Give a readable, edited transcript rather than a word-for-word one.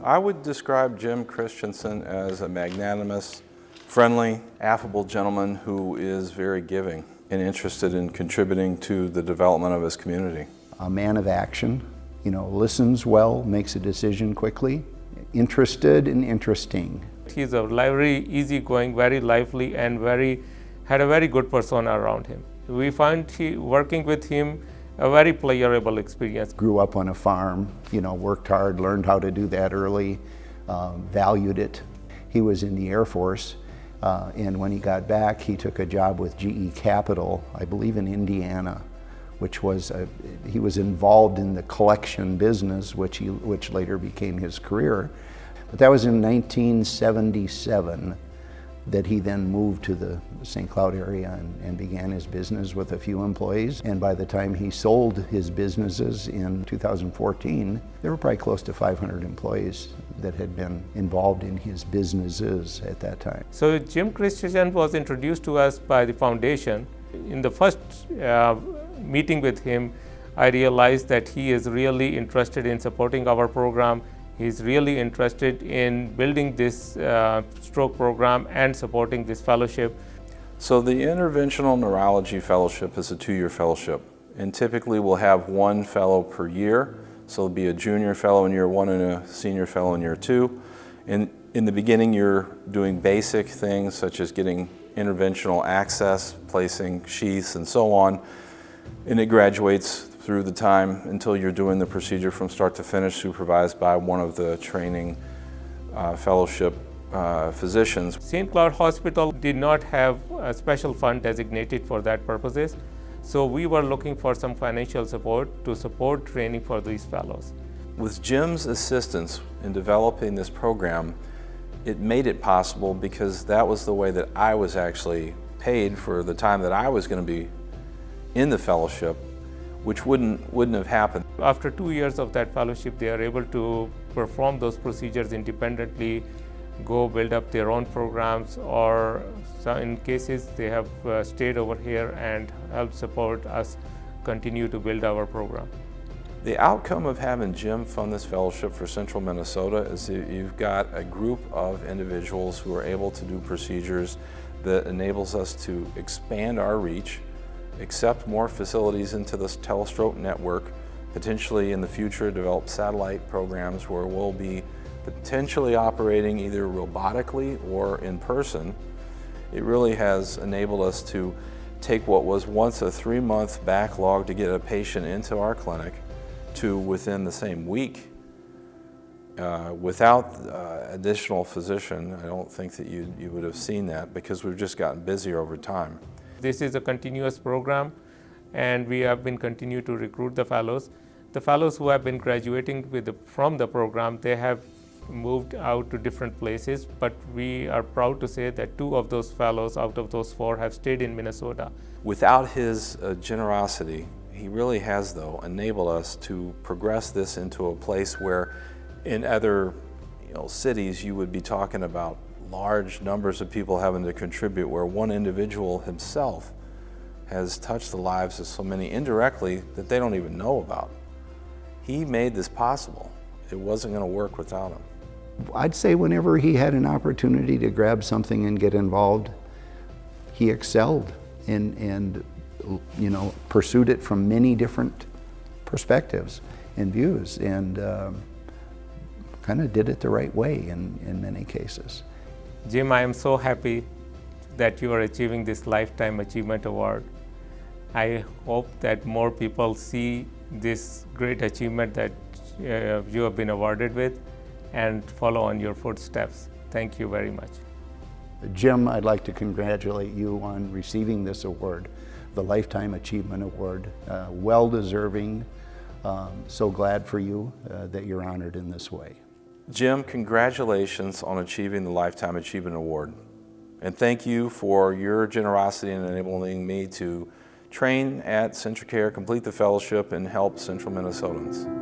I would describe Jim Christensen as a magnanimous, friendly, affable gentleman who is very giving and interested in contributing to the development of his community. A man of action, listens well, makes a decision quickly, interested and interesting. He's a very easygoing, very lively, and had a very good persona around him. We find working with him a very pleasurable experience. Grew up on a farm, worked hard, learned how to do that early, valued it. He was in the Air Force, and when he got back, he took a job with GE Capital, I believe in Indiana, which was, he was involved in the collection business, which later became his career. But that was in 1977 that he then moved to the St. Cloud area and began his business with a few employees. And by the time he sold his businesses in 2014, there were probably close to 500 employees that had been involved in his businesses at that time. So Jim Christensen was introduced to us by the foundation. In the first meeting with him, I realized that he is really interested in supporting our program. He's really interested in building this stroke program and supporting this fellowship. So the Interventional Neurology Fellowship is a 2-year fellowship, and typically we'll have one fellow per year. So it'll be a junior fellow in year 1 and a senior fellow in year 2. And in the beginning, you're doing basic things such as getting interventional access, placing sheaths, and so on. And it graduates through the time until you're doing the procedure from start to finish, supervised by one of the training fellowship physicians. St. Cloud Hospital did not have a special fund designated for that purposes, so we were looking for some financial support to support training for these fellows. With Jim's assistance in developing this program, it made it possible because that was the way that I was actually paid for the time that I was going to be in the fellowship, which wouldn't have happened. After 2 years of that fellowship, they are able to perform those procedures independently, go build up their own programs, or in cases they have stayed over here and helped support us continue to build our program. The outcome of having Jim fund this fellowship for Central Minnesota is that you've got a group of individuals who are able to do procedures that enables us to expand our reach, accept more facilities into this telestroke network, potentially in the future develop satellite programs where we'll be potentially operating either robotically or in person. It really has enabled us to take what was once a 3-month backlog to get a patient into our clinic to within the same week. Without additional physician, I don't think that you would have seen that because we've just gotten busier over time. This is a continuous program, and we have been continue to recruit the fellows. The fellows who have been graduating from the program, they have moved out to different places, but we are proud to say that 2 of those fellows out of those 4 have stayed in Minnesota. Without his generosity, he really has, though, enabled us to progress this into a place where in other cities you would be talking about large numbers of people having to contribute, where one individual himself has touched the lives of so many indirectly that they don't even know about. He made this possible. It wasn't going to work without him. I'd say whenever he had an opportunity to grab something and get involved, he excelled and pursued it from many different perspectives and views, and kind of did it the right way in many cases. Jim, I am so happy that you are achieving this Lifetime Achievement Award. I hope that more people see this great achievement that you have been awarded with and follow on your footsteps. Thank you very much. Jim, I'd like to congratulate you on receiving this award, the Lifetime Achievement Award. Well-deserving. So glad for you that you're honored in this way. Jim, congratulations on achieving the Lifetime Achievement Award. And thank you for your generosity in enabling me to train at CentraCare, complete the fellowship, and help Central Minnesotans.